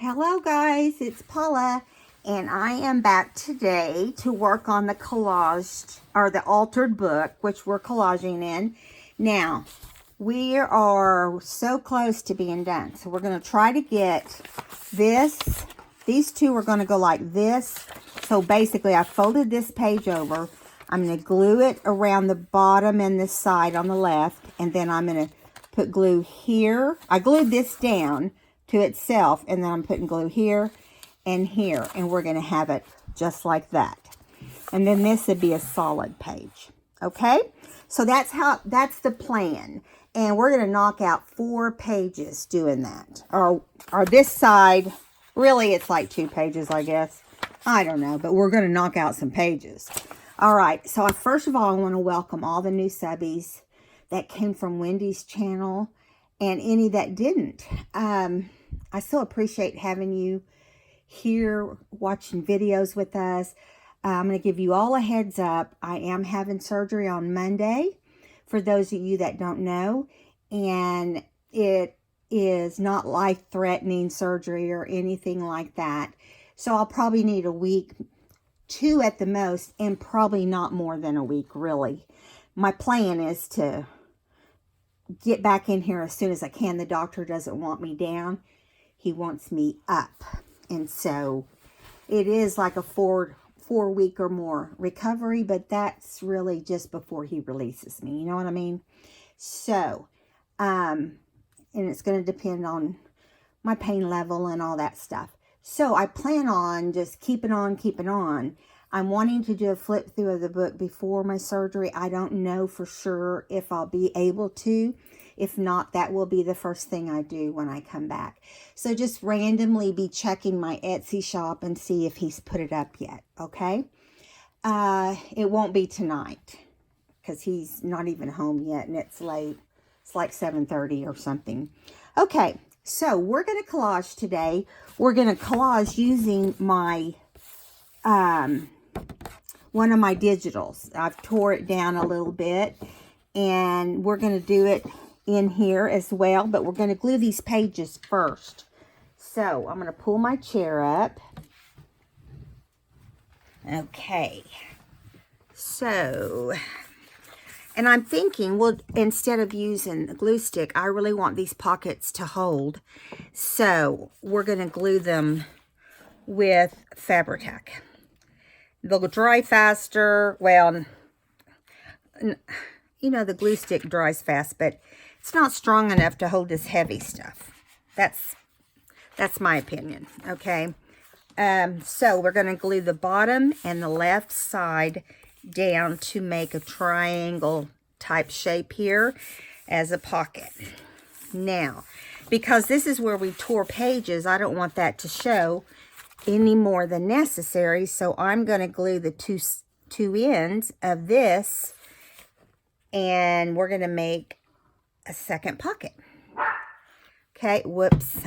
Hello guys, it's Paula, and I am back today to work on the collaged, or the altered book, which we're collaging in. Now, we are so close to being done, so we're going to try to get these two are going to go like this. So basically, I folded this page over. I'm going to glue it around the bottom and the side on the left, and then I'm going to put glue here. I glued this down to itself, and then I'm putting glue here and here, and we're going to have it just like that. And then this would be a solid page. Okay, so that's the plan, and we're going to knock out 4 pages doing that. Or this side, really it's like 2 pages, I guess. I don't know, but we're going to knock out some pages. All right, so first of all, I want to welcome all the new subbies that came from Wendy's channel, and any that didn't. I still appreciate having you here watching videos with us. I'm going to give you all a heads up. I am having surgery on Monday, for those of you that don't know. And it is not life-threatening surgery or anything like that. So I'll probably need a week, 2 at the most, and probably not more than a week, really. My plan is to get back in here as soon as I can. The doctor doesn't want me down. He wants me up. And so it is like a 4-week or more recovery, but that's really just before he releases me. You know what I mean? So, and it's going to depend on my pain level and all that stuff. So I plan on just keeping on. I'm wanting to do a flip through of the book before my surgery. I don't know for sure if I'll be able to. If not, that will be the first thing I do when I come back. So just randomly be checking my Etsy shop and see if he's put it up yet, okay? It won't be tonight because he's not even home yet and it's late. It's like 7:30 or something. Okay, so we're going to collage today. We're going to collage using my, one of my digitals. I've tore it down a little bit, and we're going to do it in here as well, but we're going to glue these pages first. So I'm going to pull my chair up. Okay, so, and I'm thinking, well, instead of using a glue stick, I really want these pockets to hold, so we're going to glue them with Fabri-Tac. They'll dry faster. Well, you know, the glue stick dries fast, but it's not strong enough to hold this heavy stuff. That's my opinion, okay? So we're going to glue the bottom and the left side down to make a triangle type shape here as a pocket. Now, because this is where we tore pages, I don't want that to show any more than necessary, so I'm going to glue the two ends of this, and we're going to make a second pocket. Okay, whoops,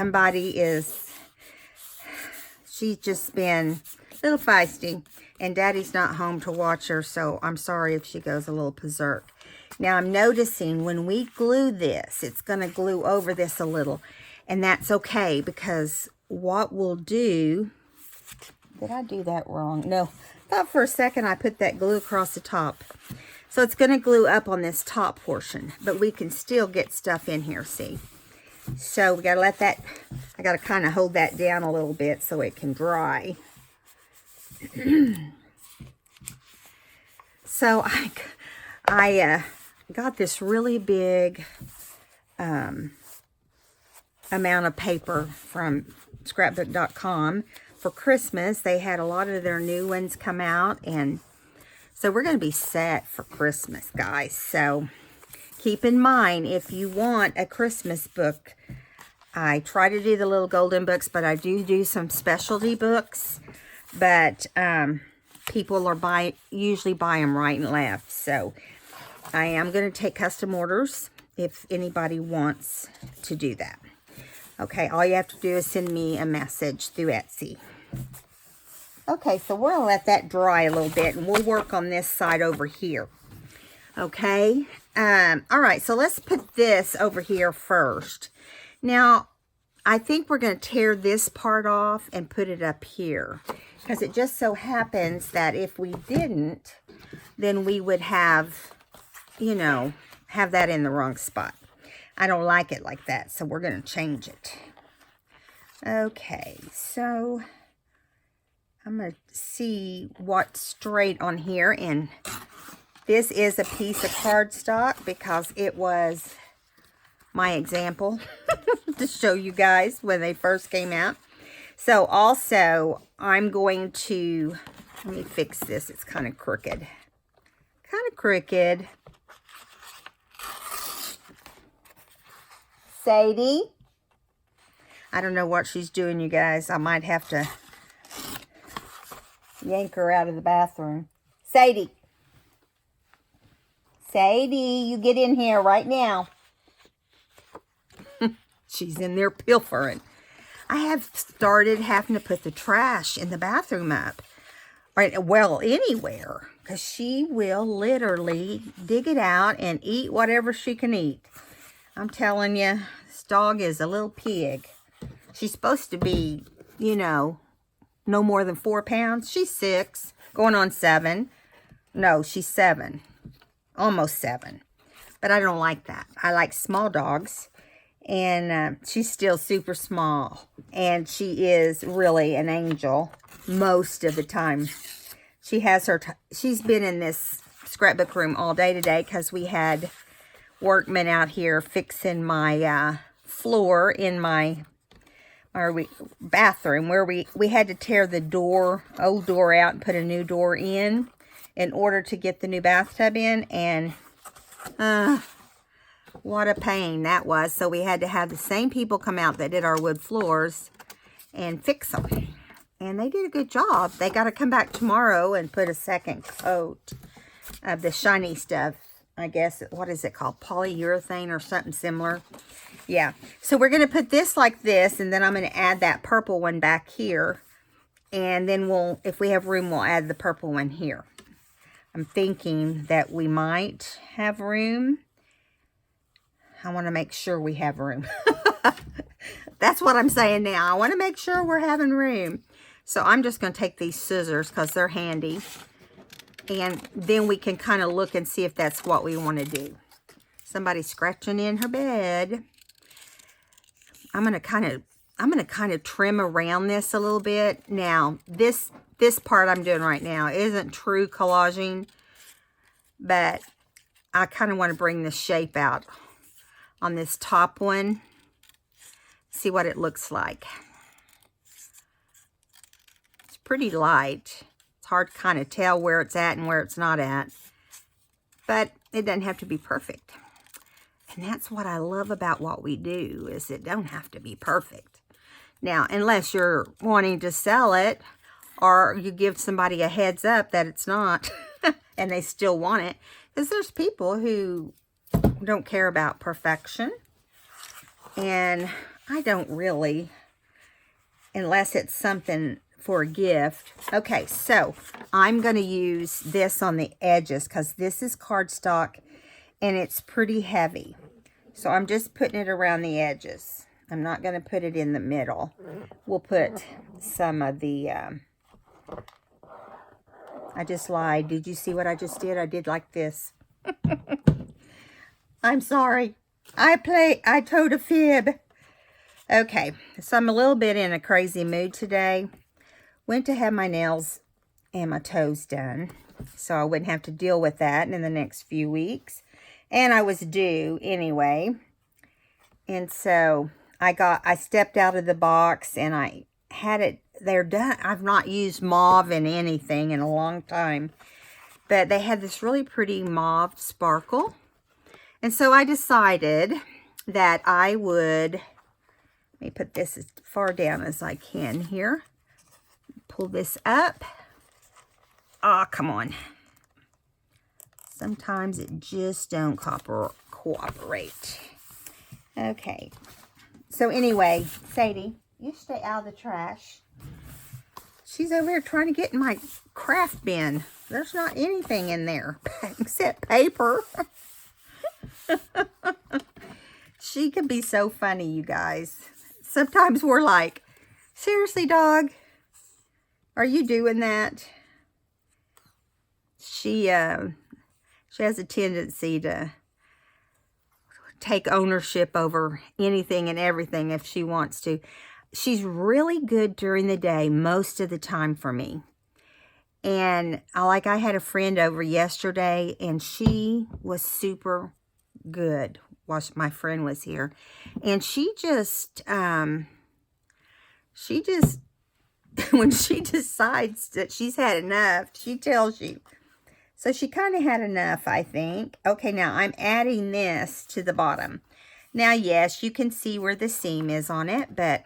she's just been a little feisty, and Daddy's not home to watch her, so I'm sorry if she goes a little berserk. Now, I'm noticing when we glue this, it's going to glue over this a little, and that's okay, because what we'll do... Did I do that wrong? No. I thought for a second I put that glue across the top. So it's going to glue up on this top portion, but we can still get stuff in here, see? So we got to let that, I got to kind of hold that down a little bit so it can dry. So I got this really big amount of paper from scrapbook.com for Christmas. They had a lot of their new ones come out, and so we're going to be set for Christmas, guys. So keep in mind, if you want a Christmas book, I try to do the little golden books, but I do some specialty books. But people are usually buy them right and left. So I am going to take custom orders if anybody wants to do that. Okay, all you have to do is send me a message through Etsy. Okay, so we're going to let that dry a little bit, and we'll work on this side over here. Okay, all right, so let's put this over here first. Now, I think we're going to tear this part off and put it up here. Because it just so happens that if we didn't, then we would have, you know, have that in the wrong spot. I don't like it like that, so we're going to change it. Okay, so I'm going to see what's straight on here. And this is a piece of cardstock because it was my example to show you guys when they first came out. So also, I'm going to, let me fix this. It's kind of crooked. Kind of crooked. Sadie. I don't know what she's doing, you guys. I might have to yank her out of the bathroom. Sadie. Sadie, you get in here right now. She's in there pilfering. I have started having to put the trash in the bathroom up. Right, well, anywhere. Because she will literally dig it out and eat whatever she can eat. I'm telling you, this dog is a little pig. She's supposed to be, you know, no more than 4 pounds. She's 6, going on 7. No, she's 7. Almost 7. But I don't like that. I like small dogs. And she's still super small. And she is really an angel most of the time. She has her, she's been in this scrapbook room all day today because we had workmen out here fixing my floor in my bathroom where we had to tear the old door out and put a new door in order to get the new bathtub in. And what a pain that was. So we had to have the same people come out that did our wood floors and fix them. And they did a good job. They got to come back tomorrow and put a second coat of the shiny stuff. I guess, what is it called? Polyurethane or something similar. Yeah. So we're going to put this like this. And then I'm going to add that purple one back here. And then we'll, if we have room, we'll add the purple one here. I'm thinking that we might have room. I want to make sure we have room. That's what I'm saying now. I want to make sure we're having room. So I'm just going to take these scissors because they're handy. And then we can kind of look and see if that's what we want to do. Somebody's scratching in her bed. I'm going to kind of trim around this a little bit. Now, this part I'm doing right now isn't true collaging, but I kind of want to bring the shape out on this top one. See what it looks like. It's pretty light. It's hard to kind of tell where it's at and where it's not at. But it doesn't have to be perfect. And that's what I love about what we do, is it don't have to be perfect. Now, unless you're wanting to sell it, or you give somebody a heads up that it's not, and they still want it. Because there's people who don't care about perfection. And I don't really, unless it's something for a gift. Okay, so I'm going to use this on the edges because this is cardstock and it's pretty heavy. So I'm just putting it around the edges. I'm not going to put it in the middle. We'll put some of the, I just lied. Did you see what I just did? I did like this. I'm sorry. I told a fib. Okay, so I'm a little bit in a crazy mood today. Went to have my nails and my toes done, so I wouldn't have to deal with that in the next few weeks. And I was due anyway. And so I stepped out of the box and I had it, they're done. I've not used mauve in anything in a long time. But they had this really pretty mauve sparkle. And so I decided that I would, let me put this as far down as I can here. Pull this up. Oh, come on. Sometimes it just don't cooperate. Okay. So anyway, Sadie, you stay out of the trash. She's over there trying to get in my craft bin. There's not anything in there except paper. She can be so funny, you guys. Sometimes we're like, seriously, dog? Are you doing that? She has a tendency to take ownership over anything and everything if she wants to. She's really good during the day most of the time for me. And I had a friend over yesterday, and she was super good while my friend was here. And she just when she decides that she's had enough, she tells you. So she kind of had enough, I think. Okay, now I'm adding this to the bottom. Now, yes, you can see where the seam is on it, but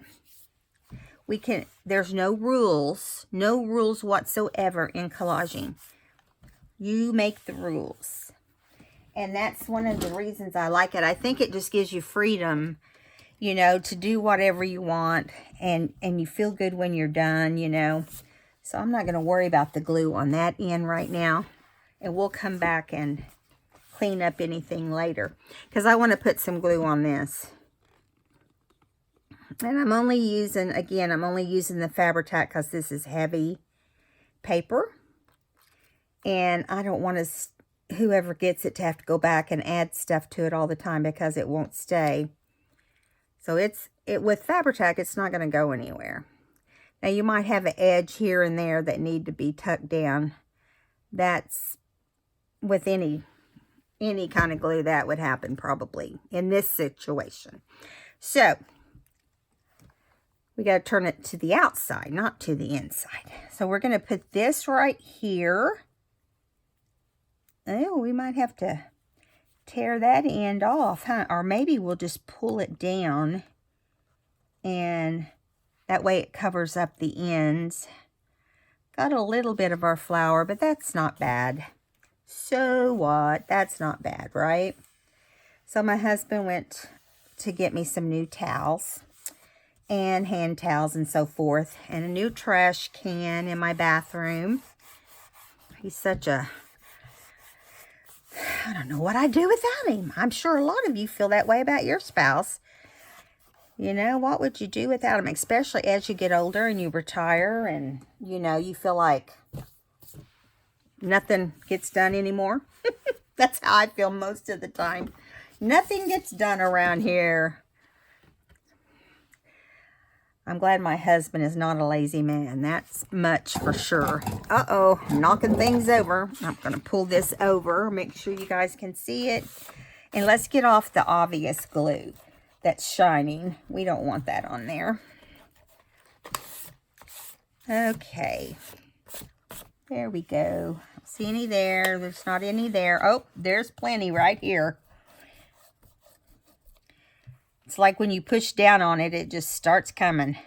there's no rules whatsoever in collaging. You make the rules. And that's one of the reasons I like it. I think it just gives you freedom, you know, to do whatever you want, and you feel good when you're done, you know. So I'm not going to worry about the glue on that end right now. And we'll come back and clean up anything later, because I want to put some glue on this. And I'm only using the Fabri-Tac because this is heavy paper. And I don't want whoever gets it to have to go back and add stuff to it all the time, because it won't stay. So with Fabri-Tac, it's not going to go anywhere. Now, you might have an edge here and there that need to be tucked down. That's with any kind of glue that would happen probably in this situation. So we got to turn it to the outside, not to the inside. So we're going to put this right here. Oh, we might have to tear that end off, huh? Or maybe we'll just pull it down, and that way it covers up the ends. Got a little bit of our flower, but that's not bad. So what? That's not bad, right? So my husband went to get me some new towels and hand towels and so forth, and a new trash can in my bathroom. He's such a... I don't know what I'd do without him. I'm sure a lot of you feel that way about your spouse. You know, what would you do without him? Especially as you get older and you retire, and, you know, you feel like nothing gets done anymore. That's how I feel most of the time. Nothing gets done around here. I'm glad my husband is not a lazy man. That's much for sure. Uh-oh, knocking things over. I'm going to pull this over, make sure you guys can see it. And let's get off the obvious glue that's shining. We don't want that on there. Okay. There we go. Don't see any there. There's not any there. Oh, there's plenty right here. It's like when you push down on it, it just starts coming.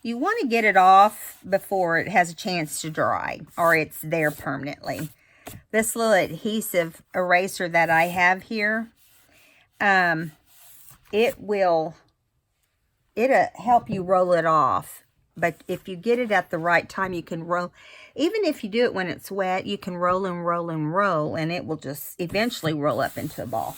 You want to get it off before it has a chance to dry, or it's there permanently. This little adhesive eraser that I have here, it'll help you roll it off. But if you get it at the right time, you can roll. Even if you do it when it's wet, you can roll and roll and roll, and it will just eventually roll up into a ball.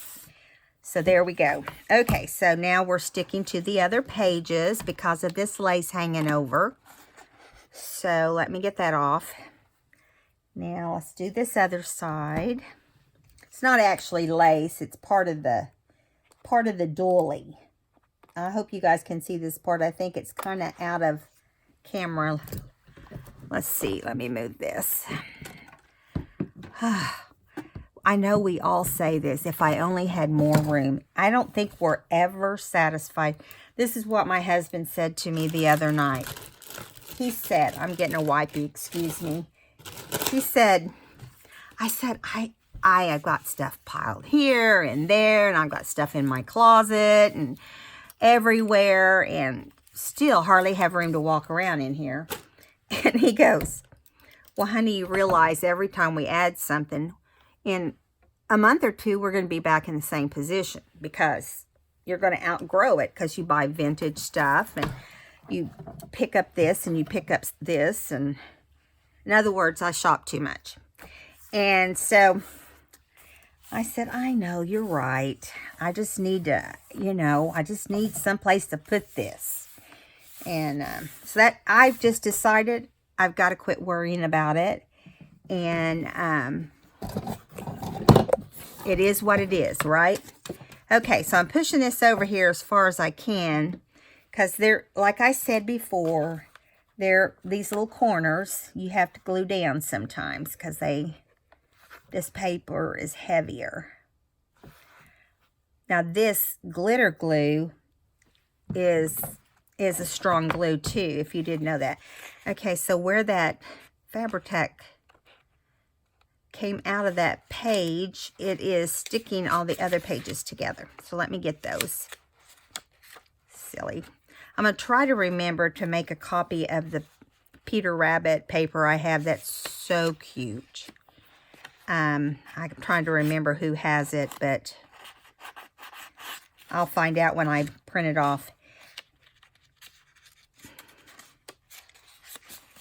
So there we go. Okay, so now we're sticking to the other pages because of this lace hanging over. So let me get that off. Now let's do this other side. It's not actually lace, it's part of the doily. I hope you guys can see this part. I think it's kind of out of camera. Let's see, let me move this. I know we all say this, if I only had more room. I don't think we're ever satisfied. This is what my husband said to me the other night. He said, I'm getting a wipey, excuse me. He said, I've got stuff piled here and there, and I've got stuff in my closet and everywhere, and still hardly have room to walk around in here. And he goes, well, honey, you realize every time we add something, in a month or two, we're going to be back in the same position, because you're going to outgrow it, because you buy vintage stuff and you pick up this and you pick up this. And in other words, I shop too much. And so I said, I know, you're right. I just need to, I just need someplace to put this. And so that I've just decided I've got to quit worrying about it. And it is what it is, right? Okay, so I'm pushing this over here as far as I can. Because they're, like I said before, they're these little corners you have to glue down sometimes. Because this paper is heavier. Now this glitter glue is a strong glue too, if you didn't know that. Okay, so where that Fabri-Tac came out of that page, it is sticking all the other pages together. So let me get those. Silly. I'm going to try to remember to make a copy of the Peter Rabbit paper I have that's so cute. I'm trying to remember who has it, but I'll find out when I print it off.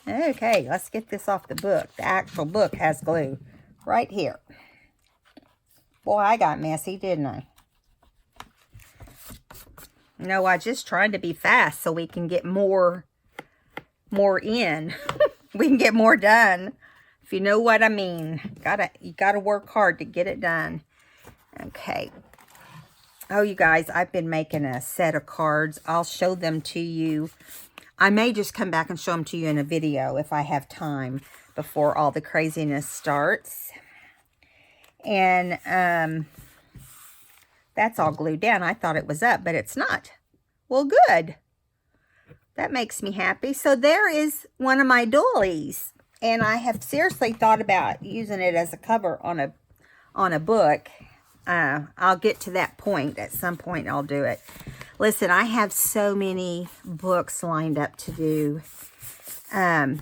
Okay, let's get this off the book. The actual book has glue right here. Boy, I got messy, didn't I? No, I just tried to be fast so we can get more in. We can get more done. If you know what I mean. You gotta work hard to get it done. Okay. Oh, you guys, I've been making a set of cards. I'll show them to you. I may just come back and show them to you in a video if I have time before all the craziness starts. And that's all glued down. I thought it was up, but it's not. Well, good. That makes me happy. So there is one of my doilies. And I have seriously thought about using it as a cover on a book. I'll get to that point. At some point, I'll do it. Listen, I have so many books lined up to do. But,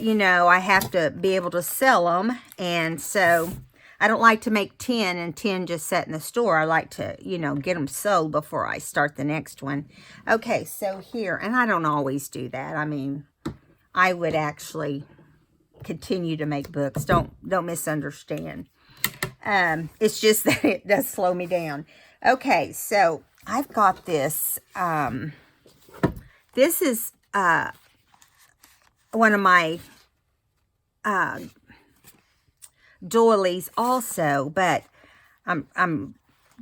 I have to be able to sell them. And so I don't like to make 10 and 10 just set in the store. I like to, get them sold before I start the next one. Okay, so here, and I don't always do that. I mean, I would actually continue to make books. Don't misunderstand. It's just that it does slow me down. Okay, so I've got this. This is one of my doilies also, but I'm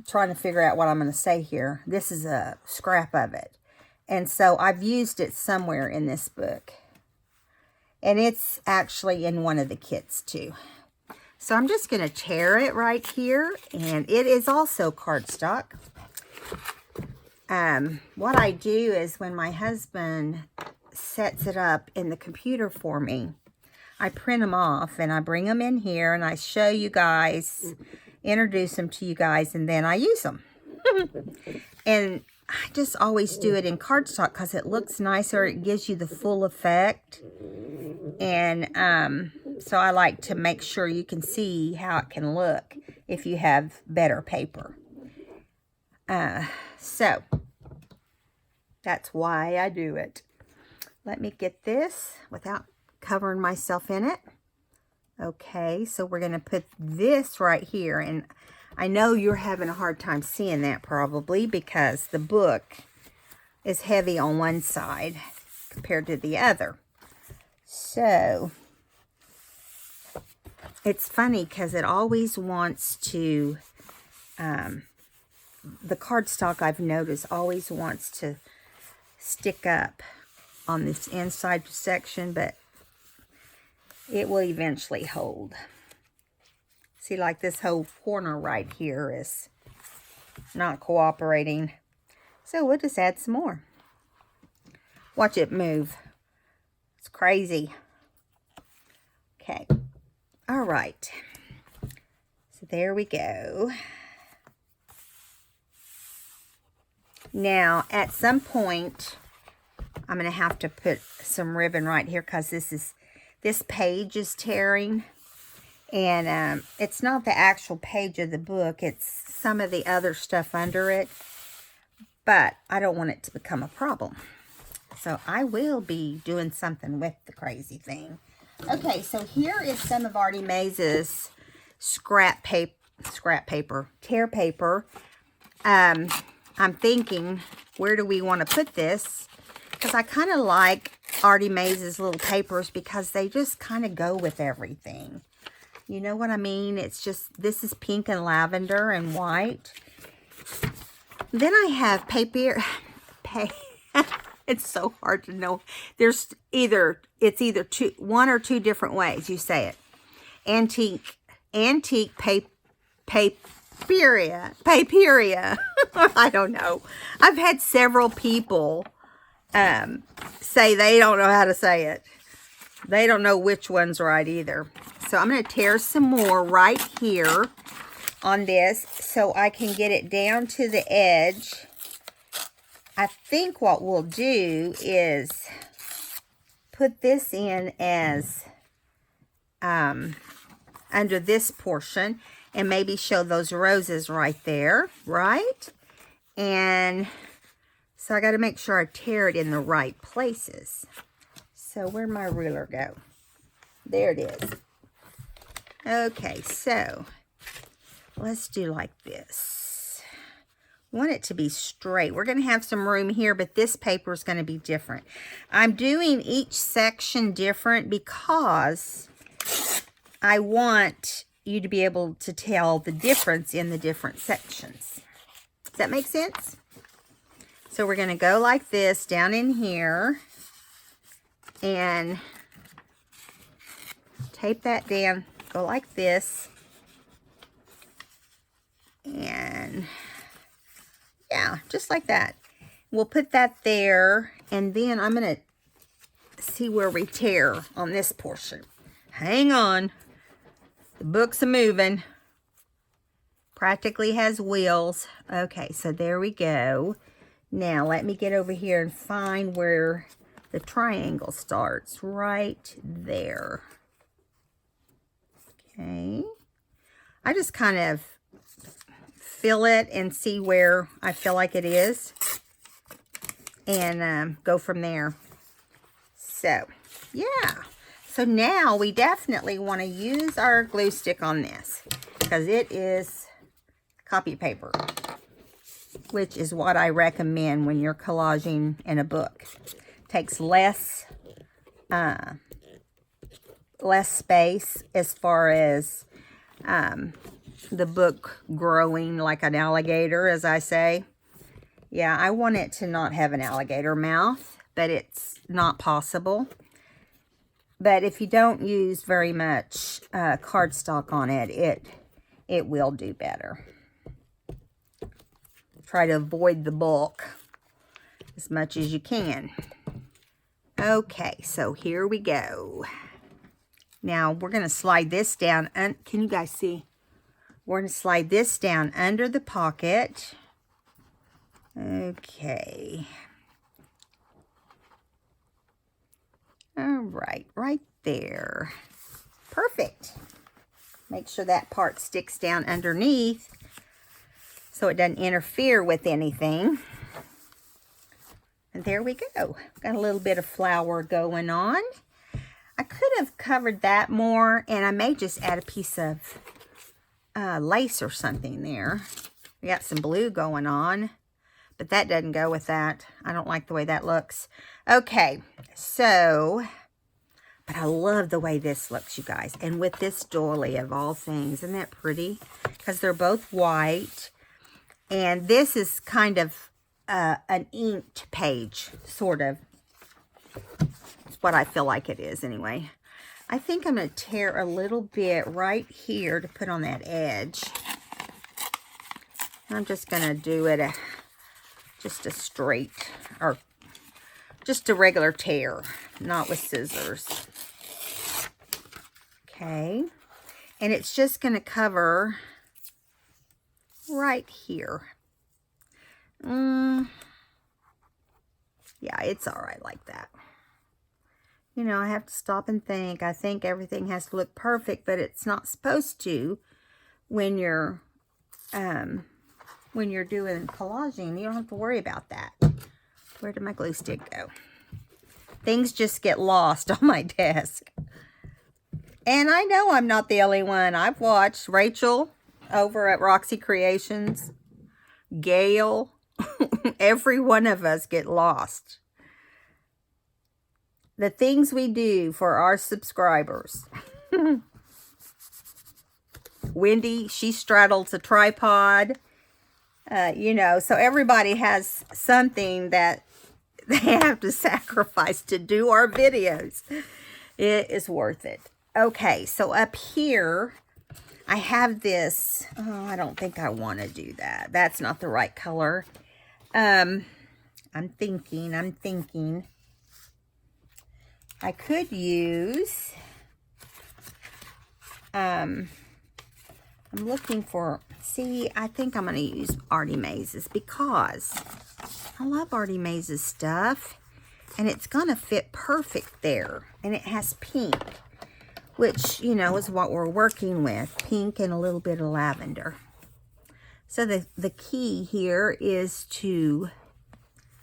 trying to figure out what I'm going to say here. This is a scrap of it. And so I've used it somewhere in this book. And it's actually in one of the kits too. So I'm just going to tear it right here. And it is also cardstock. What I do is when my husband sets it up in the computer for me, I print them off and I bring them in here and I show you guys, introduce them to you guys, and then I use them. And I just always do it in cardstock because it looks nicer. It gives you the full effect. And so I like to make sure you can see how it can look if you have better paper. So that's why I do it. Let me get this without covering myself in it. Okay, so we're going to put this right here. And I know you're having a hard time seeing that probably because the book is heavy on one side compared to the other. So it's funny because it always wants to, the cardstock I've noticed always wants to stick up on this inside section, but it will eventually hold. See, like this whole corner right here is not cooperating. So we'll just add some more. Watch it move. It's crazy. Okay. All right. So there we go. Now, at some point, I'm going to have to put some ribbon right here because this page is tearing. And it's not the actual page of the book. It's some of the other stuff under it. But I don't want it to become a problem. So I will be doing something with the crazy thing. Okay, so here is some of Artie Maze's scrap paper. scrap paper, tear paper. I'm thinking, where do we want to put this? Because I kind of like Artie Mays' little papers because they just kind of go with everything. You know what I mean? It's just, this is pink and lavender and white. Then I have paper. It's so hard to know. There's either, it's either one or two different ways you say it. Antique paperia. I don't know. I've had several people say they don't know how to say it. They don't know which one's right either. So I'm going to tear some more right here on this so I can get it down to the edge. I think what we'll do is put this in as under this portion and maybe show those roses right there, right? And so I got to make sure I tear it in the right places. So where'd my ruler go? There it is. Okay, so let's do like this. I want it to be straight. We're going to have some room here, but this paper is going to be different. I'm doing each section different because I want you to be able to tell the difference in the different sections. Does that make sense? So we're going to go like this down in here and tape that down. Go like this. And yeah, just like that. We'll put that there, and then I'm going to see where we tear on this portion. Hang on. The book's a-moving. Practically has wheels. Okay, so there we go. Now, let me get over here and find where the triangle starts. Right there. Okay. I just kind of fill it and see where I feel like it is. And go from there. So, yeah. So now we definitely want to use our glue stick on this. Because it is copy paper, which is what I recommend when you're collaging in a book. Takes less space as far as the book growing like an alligator, as I say. Yeah, I want it to not have an alligator mouth, but it's not possible. But if you don't use very much cardstock on it, it will do better. Try to avoid the bulk as much as you can. Okay, so here we go. Now we're going to slide this down. Can you guys see? We're going to slide this down under the pocket. Okay. All right, right there. Perfect. Make sure that part sticks down underneath so it doesn't interfere with anything. And there we go. Got a little bit of flower going on. I could have covered that more, and I may just add a piece of lace or something there. We got some blue going on, but that doesn't go with that. I don't like the way that looks. Okay, so, but I love the way this looks, you guys. And with this doily of all things, isn't that pretty? Because they're both white. And this is kind of an inked page, sort of. It's what I feel like it is anyway. I think I'm going to tear a little bit right here to put on that edge. I'm just going to do it just a straight, or just a regular tear, not with scissors. Okay. And it's just going to cover right here. Yeah, it's all right like that. You know, I have to stop and think. I think everything has to look perfect, but it's not supposed to when you're doing collaging. You don't have to worry about that. Where did my glue stick go? Things just get lost on my desk. And I know I'm not the only one. I've watched Rachel over at Roxy Creations, Gail, every one of us get lost. The things we do for our subscribers. Wendy, she straddles a tripod. You know, so everybody has something that they have to sacrifice to do our videos. It is worth it. Okay, so up here, I have this. Oh, I don't think I want to do that. That's not the right color. I'm thinking. I could use, I'm looking for, see, I think I'm going to use Artie Maze's because I love Artie Maze's stuff. And it's going to fit perfect there. And it has pink, which, you know, is what we're working with. Pink and a little bit of lavender. So the key here is to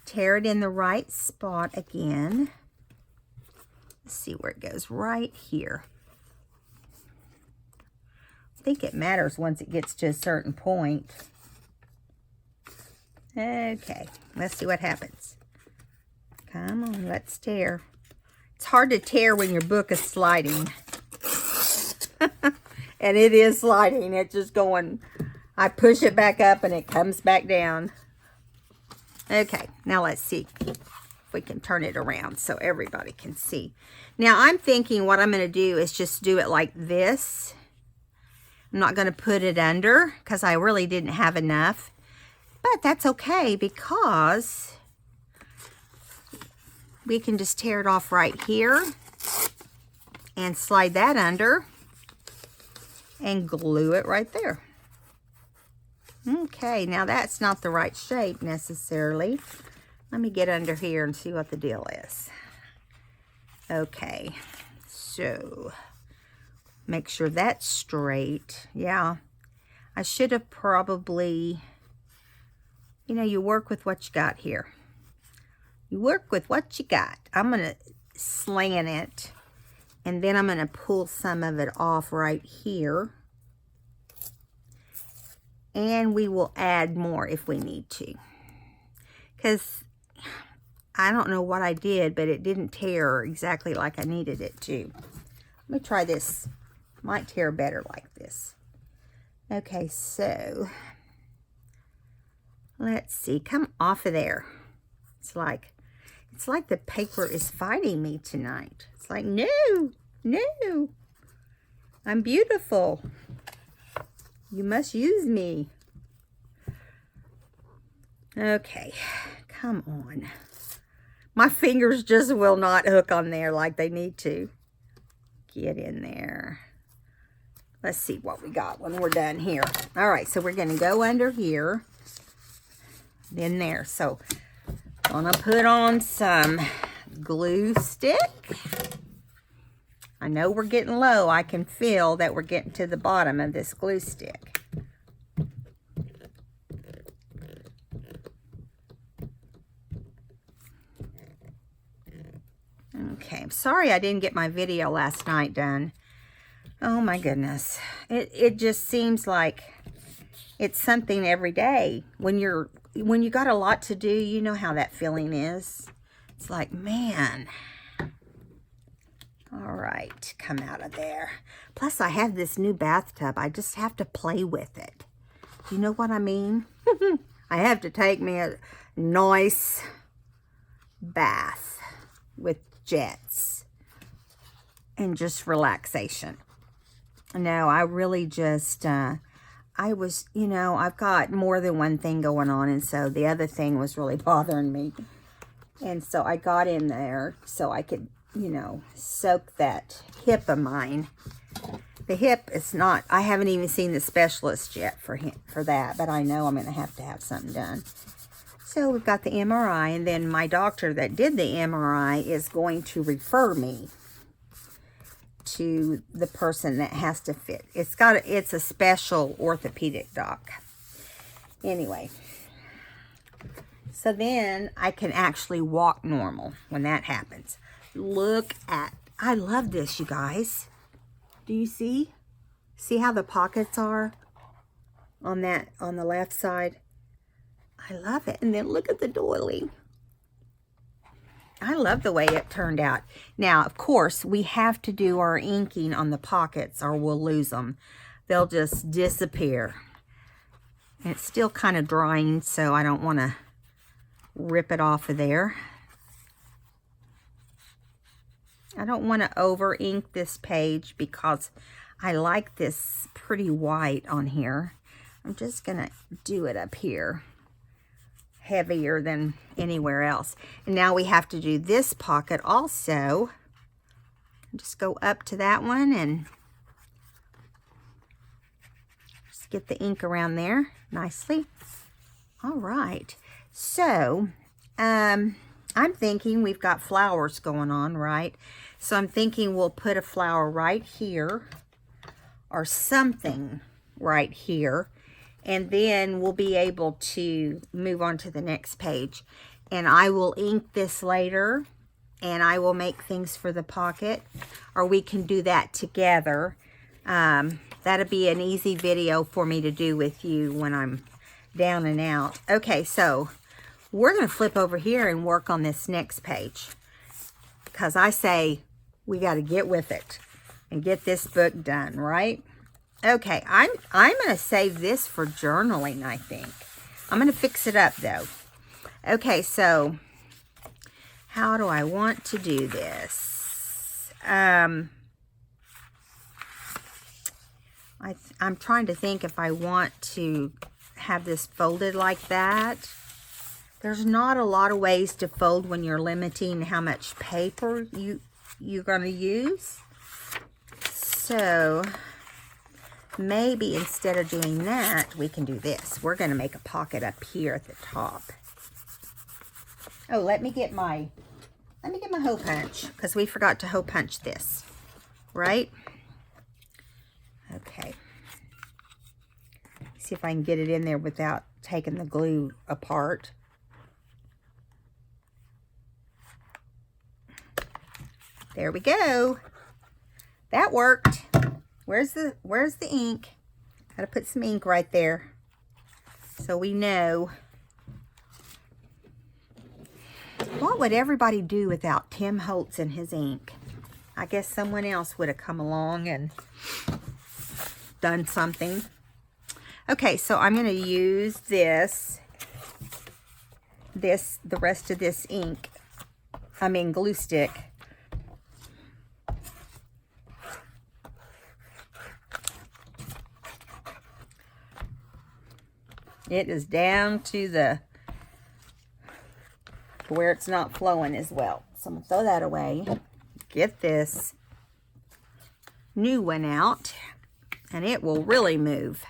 tear it in the right spot again. Let's see where it goes, right here. I think it matters once it gets to a certain point. Okay, let's see what happens. Come on, let's tear. It's hard to tear when your book is sliding. And it is sliding. It's just going, I push it back up and it comes back down. Okay, now let's see if we can turn it around so everybody can see. Now I'm thinking what I'm going to do is just do it like this. I'm not going to put it under because I really didn't have enough. But that's okay because we can just tear it off right here and slide that under and glue it right there. Okay, now that's not the right shape necessarily. Let me get under here and see what the deal is. Okay, so make sure that's straight. Yeah, I should have probably, you know, you work with what you got here. You work with what you got. I'm going to slant it, and then I'm going to pull some of it off right here. And we will add more if we need to. Because I don't know what I did, but it didn't tear exactly like I needed it to. Let me try this. Might tear better like this. Okay, so let's see. Come off of there. It's like the paper is fighting me tonight. It's like, no, no. I'm beautiful. You must use me. Okay, come on. My fingers just will not hook on there like they need to. Get in there. Let's see what we got when we're done here. All right, so we're going to go under here. Then there. So I'm going to put on some glue stick. I know we're getting low. I can feel that we're getting to the bottom of this glue stick. Okay, I'm sorry I didn't get my video last night done. Oh my goodness. It just seems like it's something every day. When you got a lot to do, you know how that feeling is. It's like, man. All right, come out of there. Plus, I have this new bathtub. I just have to play with it. You know what I mean? I have to take me a nice bath with jets and just relaxation. No, I really just, I was, you know, I've got more than one thing going on, and so the other thing was really bothering me. And so I got in there so I could, you know, soak that hip of mine. The hip is not, I haven't even seen the specialist yet for that, but I know I'm going to have something done. So we've got the MRI, and then my doctor that did the MRI is going to refer me to the person that has to fit. It's a special orthopedic doc. Anyway, so then I can actually walk normal when that happens. Look at, I love this, you guys. Do you see? See how the pockets are? on the left side. I love it. And then look at the doily. I love the way it turned out. Now, of course, we have to do our inking on the pockets or we'll lose them. They'll just disappear. And it's still kind of drying, so I don't want to rip it off of there. I don't want to over ink this page because I like this pretty white on here. I'm just going to do it up here, heavier than anywhere else. And now we have to do this pocket also. Just go up to that one and just get the ink around there nicely. All right. So, I'm thinking we've got flowers going on, right? So I'm thinking we'll put a flower right here or something right here. And then we'll be able to move on to the next page. And I will ink this later. And I will make things for the pocket. Or we can do that together. That'll be an easy video for me to do with you when I'm down and out. Okay, so we're going to flip over here and work on this next page. Because I say we got to get with it and get this book done, right? Okay, I'm going to save this for journaling, I think. I'm going to fix it up, though. Okay, so how do I want to do this? I'm trying to think if I want to have this folded like that. There's not a lot of ways to fold when you're limiting how much paper you're going to use. So maybe instead of doing that, we can do this. We're going to make a pocket up here at the top. Oh, let me get my hole punch, because we forgot to hole punch this, right? Okay. See if I can get it in there without taking the glue apart. There we go. That worked. Where's the ink? Gotta put some ink right there so we know. What would everybody do without Tim Holtz and his ink? I guess someone else would have come along and done something. Okay, so I'm going to use the rest of this ink. Glue stick. It is down to where it's not flowing as well. So I'm going to throw that away. Get this new one out, and it will really move.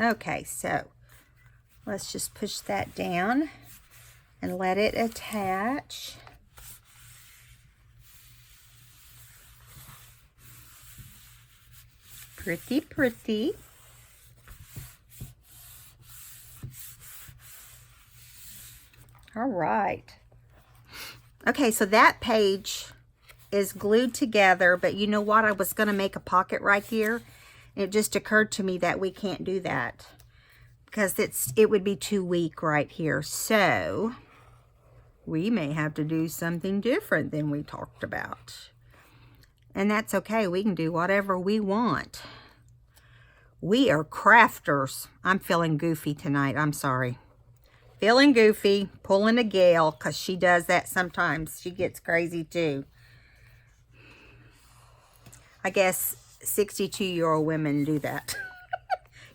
Okay, so let's just push that down and let it attach. Pretty, pretty. All right. Okay, so that page is glued together, but you know what? I was going to make a pocket right here. It just occurred to me that we can't do that because it would be too weak right here. So we may have to do something different than we talked about. And that's okay. We can do whatever we want. We are crafters. I'm feeling goofy tonight. I'm sorry. Feeling goofy, pulling a Gail, because she does that sometimes. She gets crazy too. I guess 62-year-old women do that.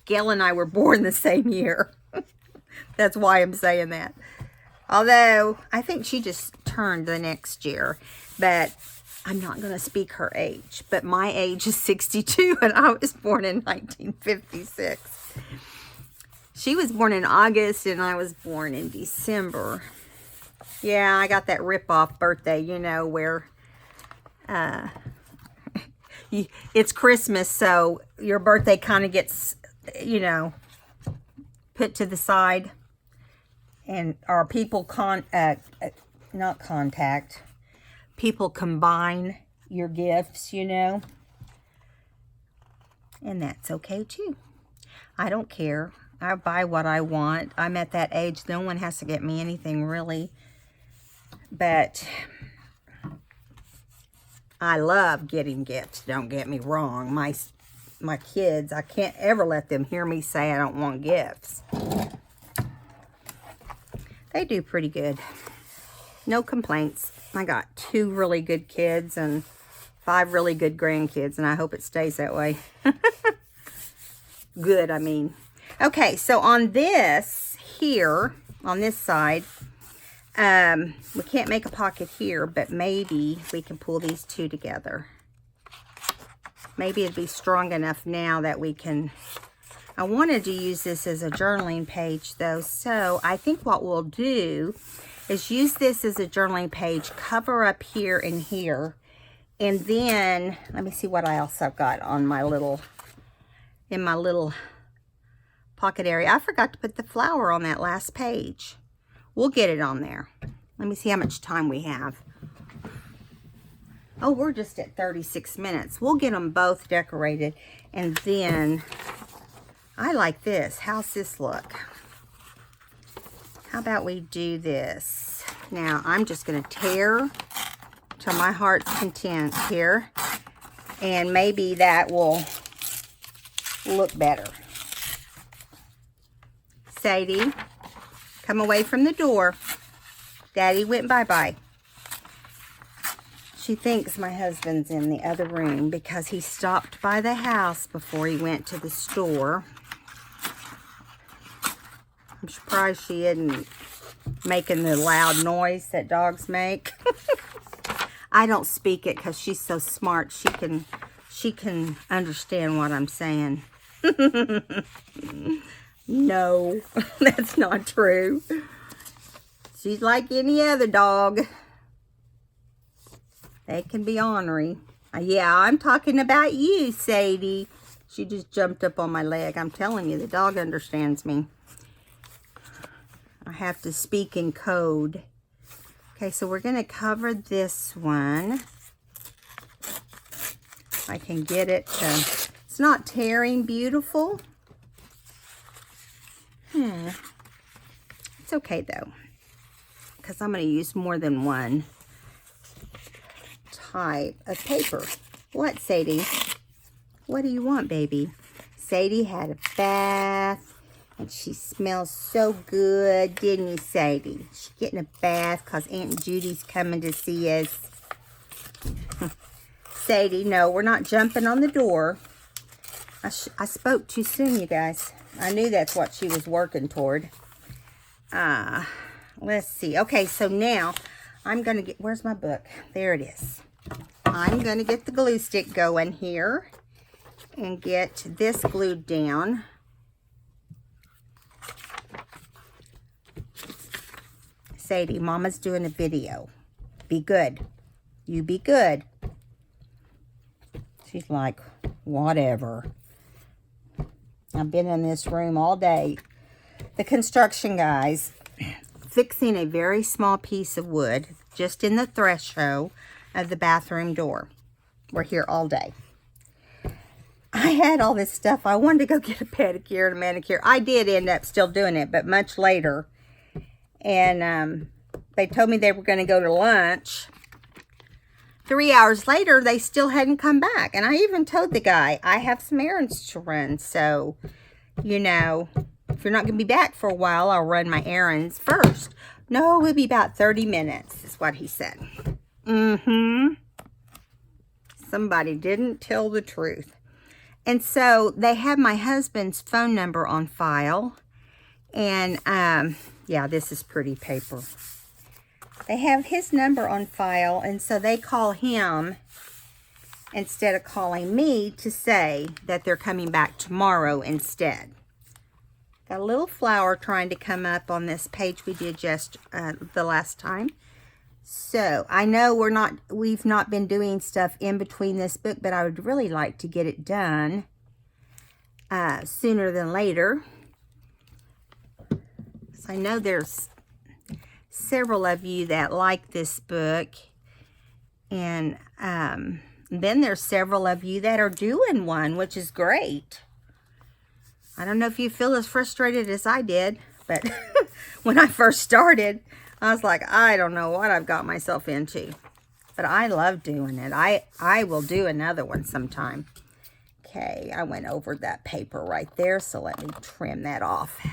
Gail and I were born the same year. That's why I'm saying that. Although, I think she just turned the next year. But I'm not going to speak her age. But my age is 62 and I was born in 1956. She was born in August and I was born in December. Yeah, I got that rip-off birthday, you know, where it's Christmas, so your birthday kind of gets, you know, put to the side. And or people not contact, people combine your gifts, you know. And that's okay too. I don't care. I buy what I want. I'm at that age, no one has to get me anything really. But I love getting gifts, don't get me wrong. My kids, I can't ever let them hear me say I don't want gifts. They do pretty good. No complaints. I got 2 really good kids and 5 really good grandkids, and I hope it stays that way. Good, I mean. Okay, so on this here, on this side, we can't make a pocket here, but maybe we can pull these 2 together. Maybe it'd be strong enough now that we can... I wanted to use this as a journaling page though, so I think what we'll do is use this as a journaling page, cover up here and here, and then, let me see what else I've got on my little, in my little pocket area. I forgot to put the flower on that last page. We'll get it on there. Let me see how much time we have. Oh, we're just at 36 minutes. We'll get them both decorated, and then... I like this. How's this look? How about we do this? Now, I'm just going to tear till my heart's content here. And maybe that will look better. Sadie, come away from the door. Daddy went bye-bye. She thinks my husband's in the other room because he stopped by the house before he went to the store. I'm surprised she isn't making the loud noise that dogs make. I don't speak it because she's so smart. She can understand what I'm saying. No, that's not true. She's like any other dog. They can be ornery. Yeah, I'm talking about you, Sadie. She just jumped up on my leg. I'm telling you, the dog understands me. I have to speak in code. Okay, so we're going to cover this one. I can get it to... It's not tearing beautiful. It's okay, though. Because I'm going to use more than one type of paper. What, Sadie? What do you want, baby? Sadie had a bath. And she smells so good, didn't you, Sadie? She's getting a bath because Aunt Judy's coming to see us. Sadie, no, we're not jumping on the door. I spoke too soon, you guys. I knew that's what she was working toward. Let's see. Okay, so now I'm going to get... Where's my book? There it is. I'm going to get the glue stick going here and get this glued down. Sadie, Mama's doing a video. Be good. You be good. She's like, whatever. I've been in this room all day. The construction guys fixing a very small piece of wood just in the threshold of the bathroom door. We're here all day. I had all this stuff. I wanted to go get a pedicure and a manicure. I did end up still doing it, but much later. And they told me they were going to go to lunch. 3 hours later, they still hadn't come back. And I even told the guy, I have some errands to run. So, you know, if you're not going to be back for a while, I'll run my errands first. No, we'll be about 30 minutes, is what he said. Somebody didn't tell the truth. And so they have my husband's phone number on file. And, yeah, this is pretty paper. They have his number on file, and so they call him instead of calling me to say that they're coming back tomorrow instead. Got a little flower trying to come up on this page we did just the last time. So I know we've not been doing stuff in between this book, but I would really like to get it done sooner than later. So I know there's several of you that like this book, and then there's several of you that are doing one, which is great. I don't know if you feel as frustrated as I did, but when I first started, I was like, I don't know what I've got myself into. But I love doing it. I will do another one sometime. Okay, I went over that paper right there, so let me trim that off.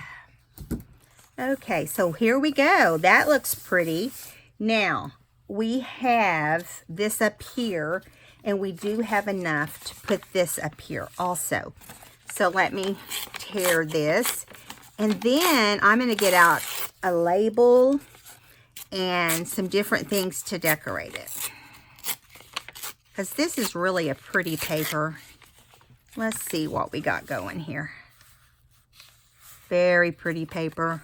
Okay, so here we go. That looks pretty. Now, we have this up here, and we do have enough to put this up here also. So let me tear this. And then I'm going to get out a label and some different things to decorate it. Because this is really a pretty paper. Let's see what we got going here. Very pretty paper.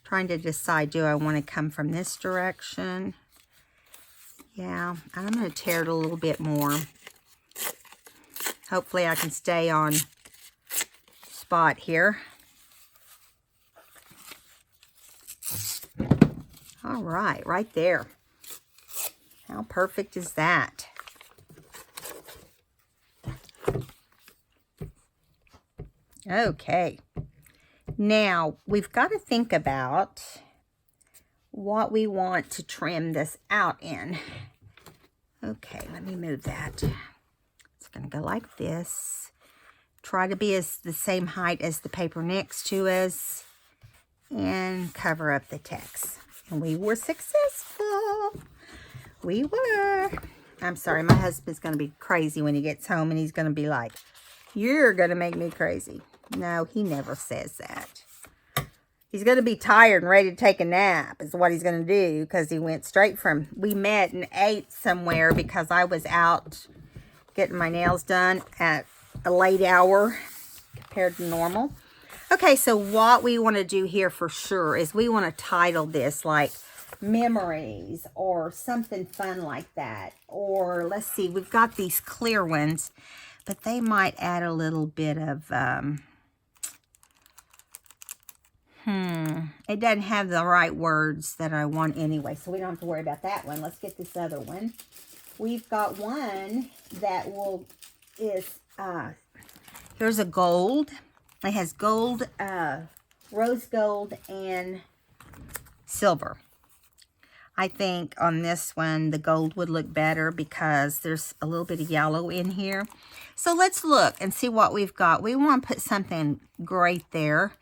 Trying to decide, do I want to come from this direction? Yeah, and I'm going to tear it a little bit more. Hopefully I can stay on spot here. All right, right there. How perfect is that? Okay. Now, we've got to think about what we want to trim this out in. Okay, let me move that. It's going to go like this. Try to be the same height as the paper next to us. And cover up the text. And we were successful. We were. I'm sorry, my husband's going to be crazy when he gets home, and he's going to be like, you're going to make me crazy. No, he never says that. He's going to be tired and ready to take a nap is what he's going to do, because he went straight from, we met and ate somewhere because I was out getting my nails done at a late hour compared to normal. Okay, so what we want to do here for sure is we want to title this like memories or something fun like that. Or let's see, we've got these clear ones, but they might add a little bit of, it doesn't have the right words that I want anyway, so we don't have to worry about that one. Let's get this other one. We've got one that here's a gold. It has gold, rose gold, and silver. I think on this one, the gold would look better because there's a little bit of yellow in here. So let's look and see what we've got. We want to put something great there.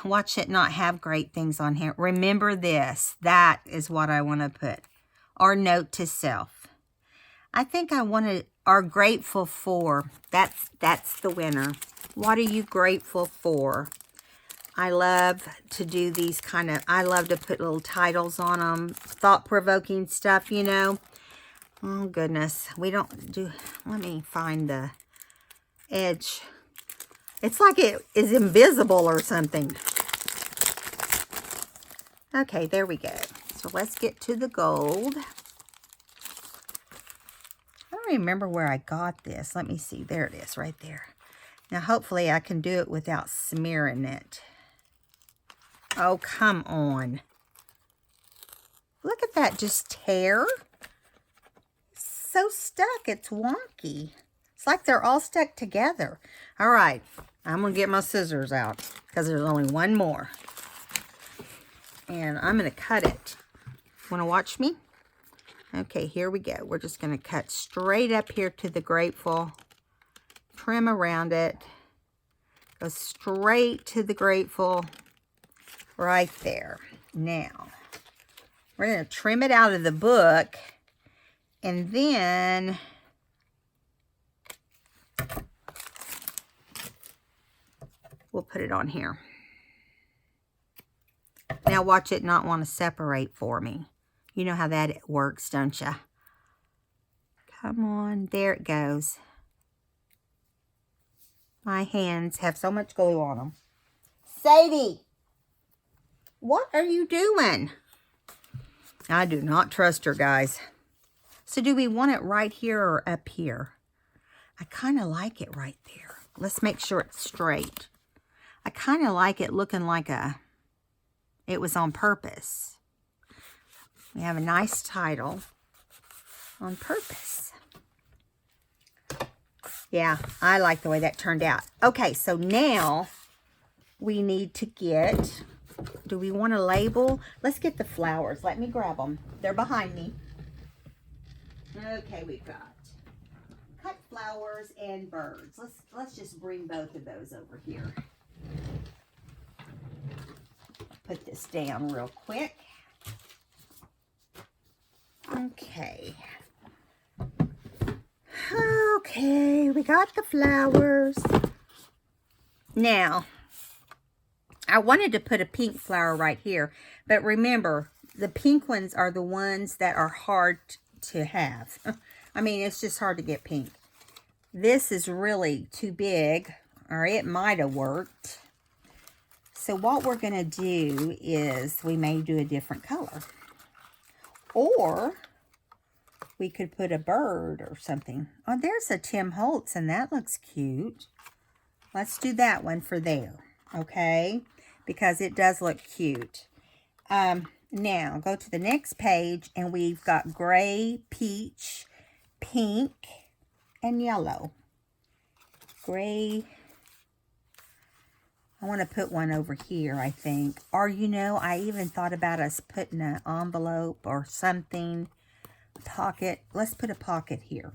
Watch it not have great things on here. Remember this. That is what I want to put. Or note to self. I think I wanted, are grateful for. That's the winner. What are you grateful for? I love to do these I love to put little titles on them. Thought-provoking stuff, you know. Oh, goodness. We don't do, let me find the edge. It's like it is invisible or something. Okay, there we go. So let's get to the gold. I don't remember where I got this. Let me see. There it is, right there. Now, hopefully I can do it without smearing it. Oh, come on. Look at that just tear. It's so stuck. It's wonky. It's like they're all stuck together. All right. I'm going to get my scissors out because there's only one more. And I'm going to cut it. Want to watch me? Okay, here we go. We're just going to cut straight up here to the grateful. Trim around it. Go straight to the grateful. Right there. Now, we're going to trim it out of the book. And then we'll put it on here. Now watch it not want to separate for me. You know how that works, don't you? Come on. There it goes. My hands have so much glue on them. Sadie, what are you doing? I do not trust her, guys. So do we want it right here or up here? I kind of like it right there. Let's make sure it's straight. I kind of like it looking like it was on purpose. We have a nice title, On Purpose. Yeah, I like the way that turned out. Okay, so now we need to get, do we want to label? Let's get the flowers. Let me grab them. They're behind me. Okay, we've got cut flowers and birds. Let's just bring both of those over here. Put this down real quick. Okay. Okay, we got the flowers. Now, I wanted to put a pink flower right here, but remember, the pink ones are the ones that are hard to have. I mean, it's just hard to get pink. This is really too big, or it might have worked. So what we're going to do is we may do a different color. Or we could put a bird or something. Oh, there's a Tim Holtz, and that looks cute. Let's do that one for there, okay? Because it does look cute. Now, go to the next page, and we've got gray, peach, pink, and yellow. Gray. I want to put one over here, I think. Or, you know, I even thought about us putting an envelope or something. Pocket. Let's put a pocket here.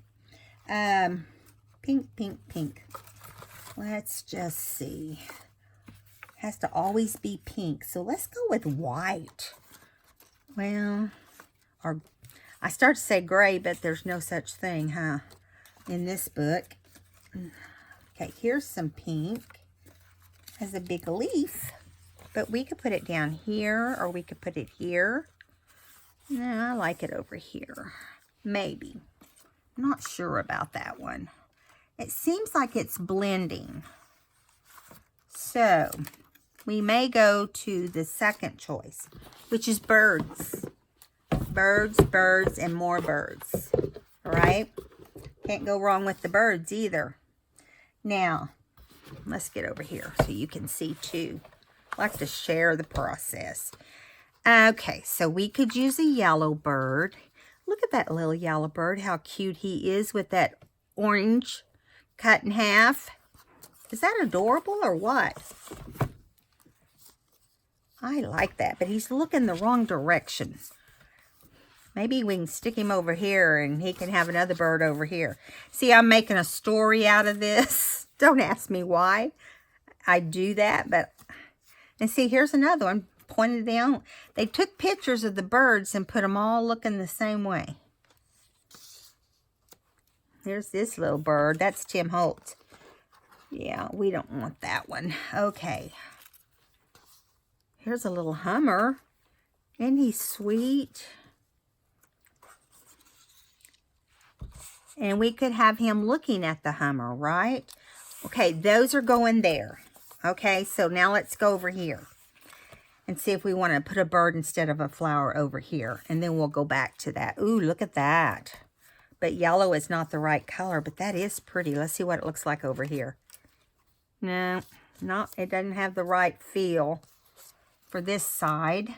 Pink, pink, pink. Let's just see. Has to always be pink. So let's go with white. Well, or I start to say gray, but there's no such thing, huh? In this book. Okay, here's some pink. Has a big leaf, but we could put it down here, or we could put it here. No, I like it over here. Maybe. I'm not sure about that one. It seems like it's blending. So, we may go to the second choice, which is birds. Birds, birds, and more birds. All right? Can't go wrong with the birds either. Now, let's get over here so you can see too. I like to share the process. Okay, so we could use a yellow bird. Look at that little yellow bird, how cute he is with that orange cut in half. Is that adorable or what? I like that, but he's looking the wrong direction. Maybe we can stick him over here and he can have another bird over here. See, I'm making a story out of this. Don't ask me why I do that, but... And see, here's another one pointed down. They took pictures of the birds and put them all looking the same way. Here's this little bird. That's Tim Holtz. Yeah, we don't want that one. Okay. Here's a little Hummer. Isn't he sweet? And we could have him looking at the Hummer, right? Okay, those are going there. Okay, so now let's go over here and see if we want to put a bird instead of a flower over here. And then we'll go back to that. Ooh, look at that. But yellow is not the right color, but that is pretty. Let's see what it looks like over here. No, it doesn't have the right feel for this side.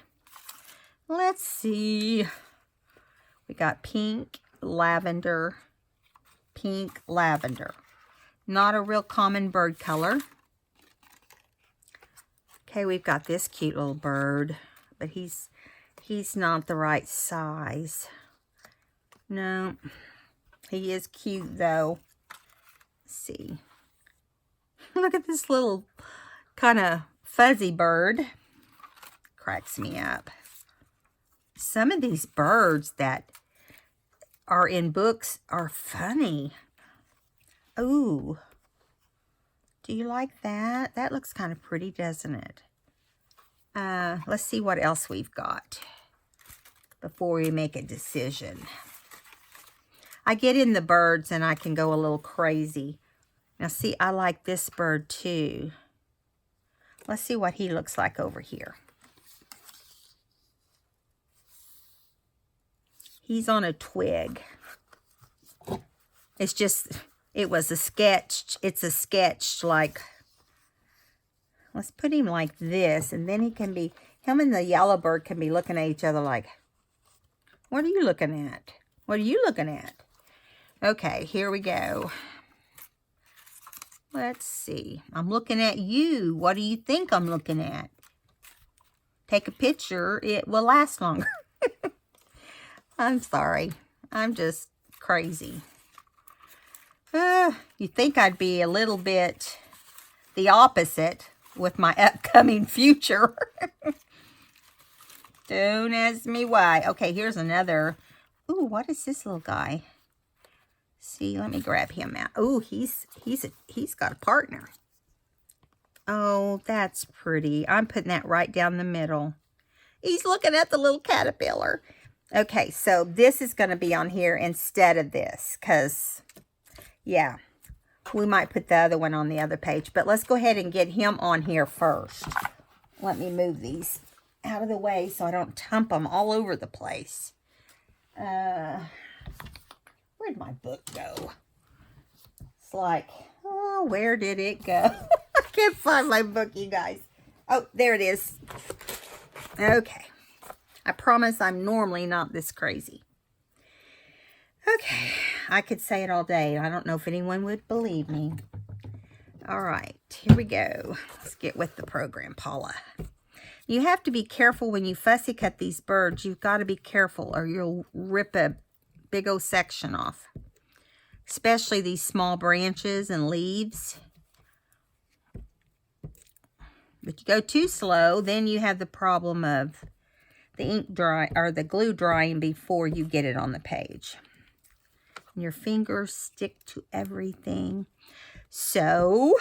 Let's see. We got pink, lavender, pink, lavender. Not a real common bird color. Okay, we've got this cute little bird, but he's not the right size. No, he is cute though. Let's see. Look at this little kind of fuzzy bird. Cracks me up. Some of these birds that are in books are funny. Ooh. Do you like that? That looks kind of pretty, doesn't it? Let's see what else we've got before we make a decision. I get in the birds and I can go a little crazy. Now see, I like this bird too. Let's see what he looks like over here. He's on a twig. It's just, it was a sketch. It's a sketch like, let's put him like this, and then he can be, him and the yellow bird can be looking at each other like, what are you looking at? What are you looking at? Okay, here we go. Let's see. I'm looking at you. What do you think I'm looking at? Take a picture. It will last longer. I'm sorry. I'm just crazy. You'd think I'd be a little bit the opposite with my upcoming future. Don't ask me why. Okay, here's another. Ooh, what is this little guy? See, let me grab him out. Ooh, he's got a partner. Oh, that's pretty. I'm putting that right down the middle. He's looking at the little caterpillar. Okay, so this is going to be on here instead of this, because, yeah, we might put the other one on the other page. But let's go ahead and get him on here first. Let me move these out of the way so I don't dump them all over the place. Where'd my book go? It's like, oh, where did it go? I can't find my book, you guys. Oh, there it is. Okay. I promise I'm normally not this crazy. Okay. I could say it all day. I don't know if anyone would believe me. All right. Here we go. Let's get with the program, Paula. You have to be careful when you fussy cut these birds. You've got to be careful or you'll rip a big old section off. Especially these small branches and leaves. But you go too slow, then you have the problem of the ink dry or the glue drying before you get it on the page. And your fingers stick to everything. So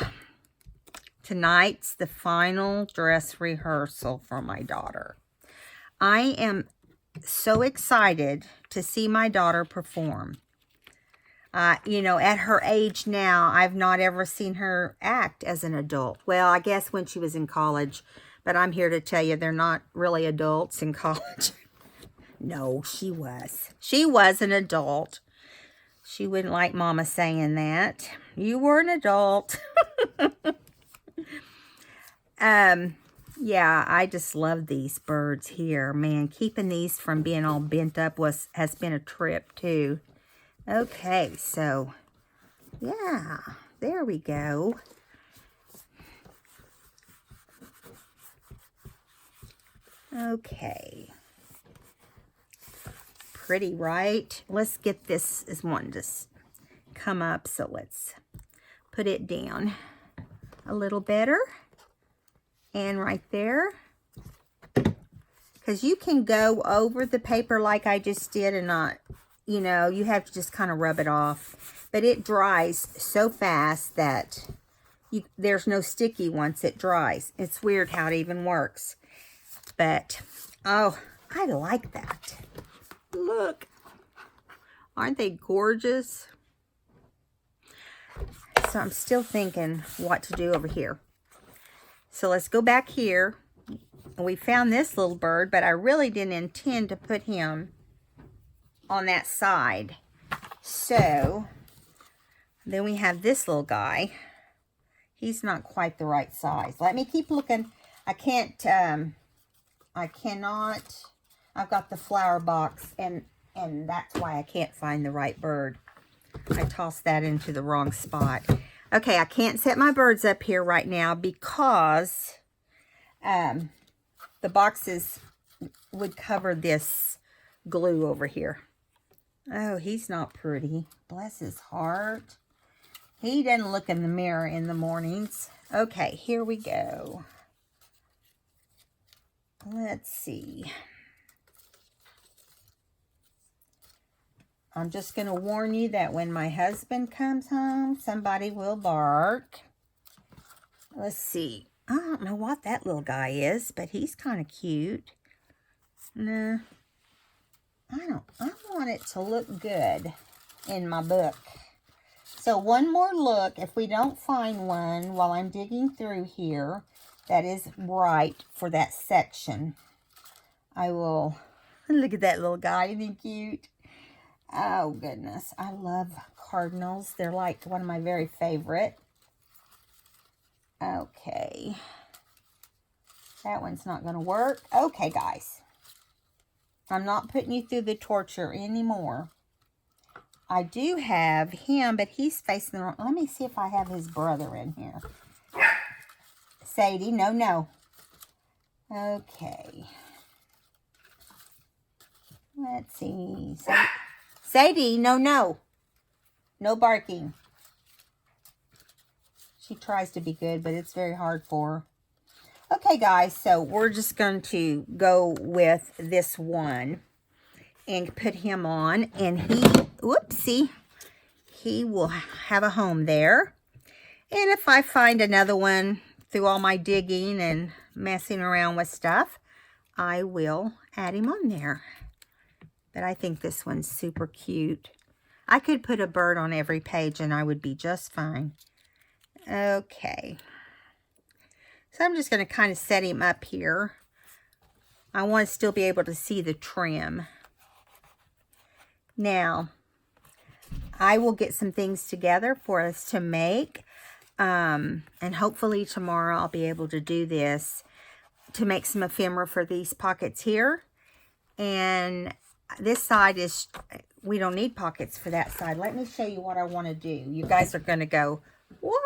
tonight's the final dress rehearsal for my daughter. I am so excited to see my daughter perform. You know, at her age now, I've not ever seen her act as an adult. Well, I guess when she was in college, but I'm here to tell you they're not really adults in college. No, she was. She was an adult. She wouldn't like Mama saying that. You were an adult. Yeah, I just love these birds here. Man, keeping these from being all bent up has been a trip too. Okay, so yeah, there we go. Okay. Pretty, right? Let's get this as one to come up. So let's put it down a little better. And right there. Because you can go over the paper like I just did and not, you know, you have to just kind of rub it off. But it dries so fast that there's no sticky once it dries. It's weird how it even works. But, oh, I like that. Look. Aren't they gorgeous? So I'm still thinking what to do over here. So let's go back here. We found this little bird, but I really didn't intend to put him on that side. So then we have this little guy. He's not quite the right size. Let me keep looking. I cannot. I've got the flower box, and that's why I can't find the right bird. I tossed that into the wrong spot. Okay, I can't set my birds up here right now because the boxes would cover this glue over here. Oh, he's not pretty. Bless his heart. He doesn't look in the mirror in the mornings. Okay, here we go. Let's see. I'm just going to warn you that when my husband comes home, somebody will bark. Let's see. I don't know what that little guy is, but he's kind of cute. Nah. I want it to look good in my book. So one more look. If we don't find one while I'm digging through here that is right for that section, I will... Look at that little guy. Isn't he cute? Oh, goodness. I love cardinals. They're like one of my very favorite. Okay. That one's not going to work. Okay, guys. I'm not putting you through the torture anymore. I do have him, but he's facing the wrong... Let me see if I have his brother in here. Sadie, no, no. Okay. Let's see. Sadie, no, no. No barking. She tries to be good, but it's very hard for her. Okay, guys, so we're just going to go with this one and put him on. And he, whoopsie, he will have a home there. And if I find another one through all my digging and messing around with stuff, I will add him on there. But I think this one's super cute. I could put a bird on every page and I would be just fine. Okay. So I'm just going to kind of set him up here. I want to still be able to see the trim. Now, I will get some things together for us to make. And hopefully tomorrow I'll be able to do this to make some ephemera for these pockets here. And this side is, we don't need pockets for that side. Let me show you what I want to do. You guys are going to go, what?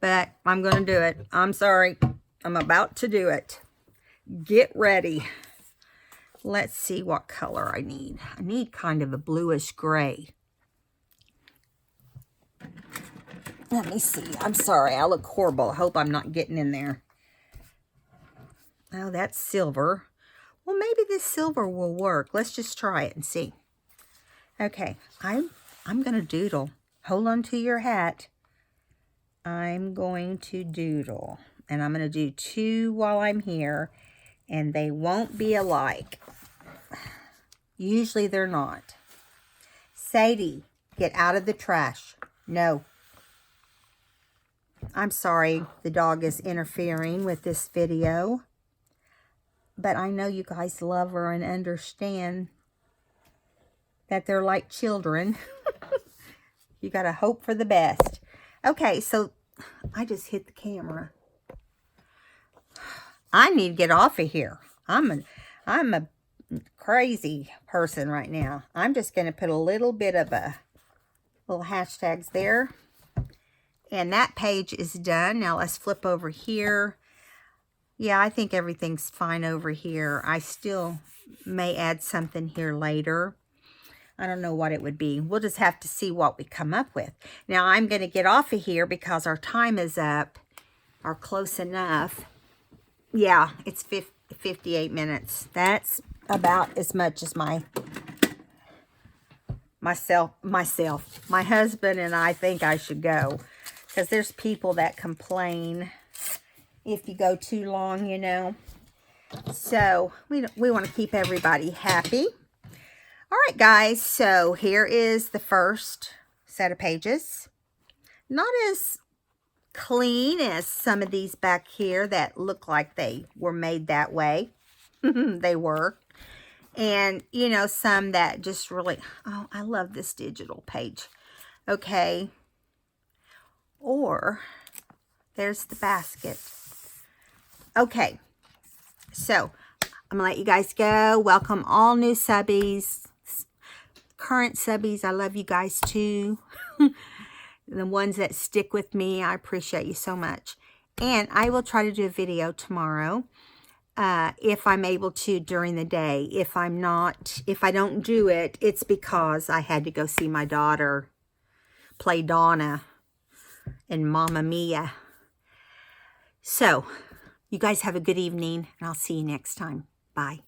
But I'm going to do it. I'm sorry. I'm about to do it. Get ready. Let's see what color I need. I need kind of a bluish gray. Let me see. I'm sorry. I look horrible. I hope I'm not getting in there. Oh, that's silver. Well, maybe this silver will work. Let's just try it and see. Okay. I'm going to doodle. Hold on to your hat. I'm going to doodle. And I'm going to do 2 while I'm here. And they won't be alike. Usually they're not. Sadie, get out of the trash. No. I'm sorry the dog is interfering with this video. But I know you guys love her and understand that they're like children. You got to hope for the best. Okay, so I just hit the camera. I need to get off of here. I'm a crazy person right now. I'm just going to put a little bit of a little hashtags there. And that page is done. Now let's flip over here. Yeah, I think everything's fine over here. I still may add something here later. I don't know what it would be. We'll just have to see what we come up with. Now, I'm going to get off of here because our time is up, or close enough. Yeah, it's 58 minutes. That's about as much as my husband and I think I should go. Because there's people that complain if you go too long, you know. So, we want to keep everybody happy. All right, guys, so here is the first set of pages. Not as clean as some of these back here that look like they were made that way. They were. And, you know, some that just really, oh, I love this digital page. Okay. Or, there's the basket. Okay. So, I'm going to let you guys go. Welcome all new subbies. Current subbies, I love you guys too. The ones that stick with me, I appreciate you so much. And I will try to do a video tomorrow if I'm able to during the day. If I'm not, if I don't do it, it's because I had to go see my daughter play Donna in Mamma Mia. So, you guys have a good evening, and I'll see you next time. Bye.